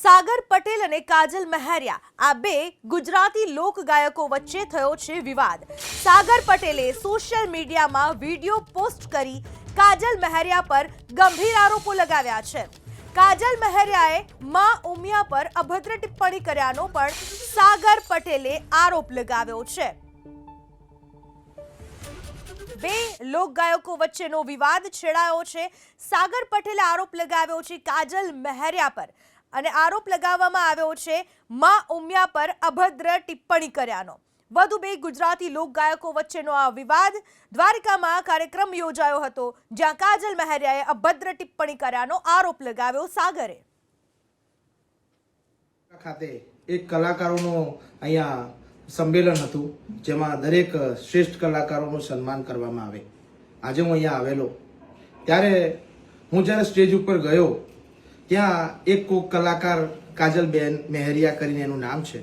સાગર પટેલ અને કાજલ મહેરિયા આ બે ગુજરાતી લોક ગાયકો વચ્ચે થયો છે વિવાદ। સાગર પટેલે સોશિયલ મીડિયામાં વિડીયો પોસ્ટ કરી કાજલ મહેરિયા પર ગંભીર આરોપો લગાવ્યા છે। કાજલ મહેરિયાએ માં ઉમિયા પર અભદ્ર ટિપ્પણી કર્યાનો પણ સાગર પટેલે આરોપ લગાવ્યો છે। બે લોક ગાયકો વચ્ચેનો વિવાદ છેડાયો છે। સાગર પટેલે આરોપ લગાવ્યો છે કાજલ મહેરિયા પર અને આરોપ લગાવવામાં આવ્યો છે માં ઉમિયા પર અભદ્ર ટિપ્પણી કર્યાનો। વધુ બે ગુજરાતી લોક ગાયકો વચ્ચેનો આ વિવાદ દ્વારકામાં કાર્યક્રમ યોજાયો હતો જ્યાં કાજલ મહેરિયાએ અભદ્ર ટિપ્પણી કર્યાનો આરોપ લગાવ્યો સાગરે। ખાતે એક કલાકારોનો અહીંયા સંમેલન હતું જેમાં દરેક શ્રેષ્ઠ કલાકારોનું સન્માન કરવામાં આવે। આજે હું અહીંયા આવેલો ત્યારે હું જ્યારે સ્ટેજ ઉપર ગયો ત્યાં એક કોક કલાકાર કાજલબેન મહેરિયા કરીને એનું નામ છે,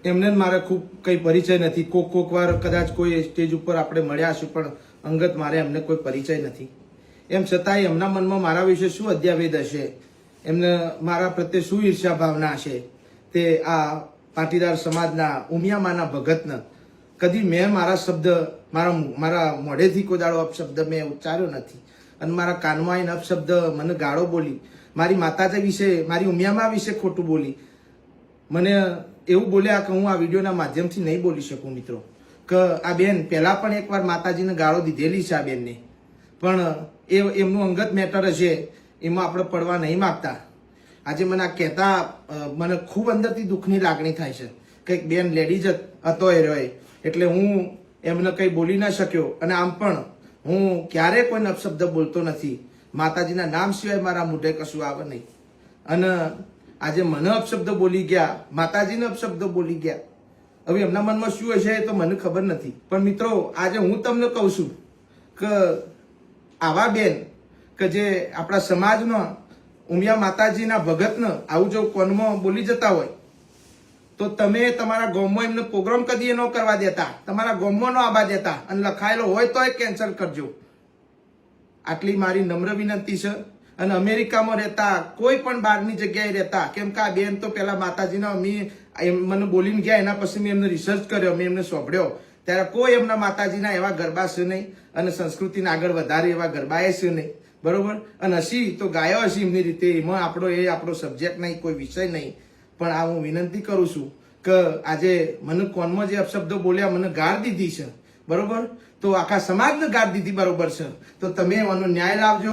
એમને મારે ખૂબ કંઈ પરિચય નથી। કોક વાર કદાચ કોઈ સ્ટેજ ઉપર આપણે મળ્યા હશું પણ અંગત મારે એમને કોઈ પરિચય નથી। એમ છતાંય એમના મનમાં મારા વિશે શું અધ્યાવેદ હશે, એમને મારા પ્રત્યે શું ઈર્ષ્યા ભાવના હશે, તે આ પાટીદાર સમાજના ઉમિયામાના ભગતને કદી મેં મારા શબ્દ મારા મોઢેથી કોઈ દાડો અપશબ્દ મેં ઉચ્ચાર્યો નથી અને મારા કાનમાં આવીને અપશબ્દ મને ગાળો બોલી, મારી માતાજી વિશે મારી ઉમિયામા વિશે ખોટું બોલી, મને એવું બોલ્યા કે હું આ વિડીયોના માધ્યમથી નહીં બોલી શકું મિત્રો, કે આ બેન પહેલાં પણ એકવાર માતાજીને ગાળો દીધેલી છે આ બેનને, પણ એમનું અંગત મેટર હશે એમાં આપણે પડવા નહીં માગતા। આજે મને આ કહેતા મને ખૂબ અંદરથી દુઃખની લાગણી થાય છે કે એક બેન લેડીઝ હતો એ રહ્યો એટલે હું એમને કંઈ બોલી ના શક્યો। અને આમ પણ હું ક્યારેય કોઈને અપશબ્દ બોલતો નથી, માતાજીના નામ સિવાય મારા મોઢે કશું આવે નહીં। અને આજે મને અપશબ્દ બોલી ગયા, માતાજીને અપશબ્દ બોલી ગયા, હવે એમના મનમાં શું હશે એ તો મને ખબર નથી। પણ મિત્રો આજે હું તમને કહું છું કે આવા બેન કે જે આપણા સમાજનો ઉમિયા માતાજીના ભગતને આવું જો કોનમાં બોલી જતા હોય તો તમે તમારા ગામમાં એમને પ્રોગ્રામ કદી ન કરવા દેતા, તમારા ગામમાં ન આવવા દેતા અને લખાયેલો હોય તોય કેન્સલ કરજો। આટલી મારી નમ્ર વિનંતી છે। અને અમેરિકામાં રહેતા કોઈ પણ બહારની જગ્યાએ રહેતા, કેમ કે આ બેન તો પેલા માતાજીના મને બોલીને ગયા એના પછી મેં એમને રિસર્ચ કર્યો, મેં એમને સોંપડ્યો ત્યારે કોઈ એમના માતાજીના એવા ગરબા છે નહીં અને સંસ્કૃતિને આગળ વધારે એવા ગરબાએ છે નહીં, બરોબર। અને હસી તો ગાયો હસી એમની રીતે, એમાં આપણો સબ્જેક્ટ નહીં, કોઈ વિષય નહીં। પણ આ હું વિનંતી કરું છું કે આજે મને કોનમાં જે અપશબ્દો બોલ્યા, મને ગાળ દીધી છે, બરોબર, તો આખા સમાજને ગાળ દીધી, બરોબર છે, તો તમે એનો ન્યાય લાવજો।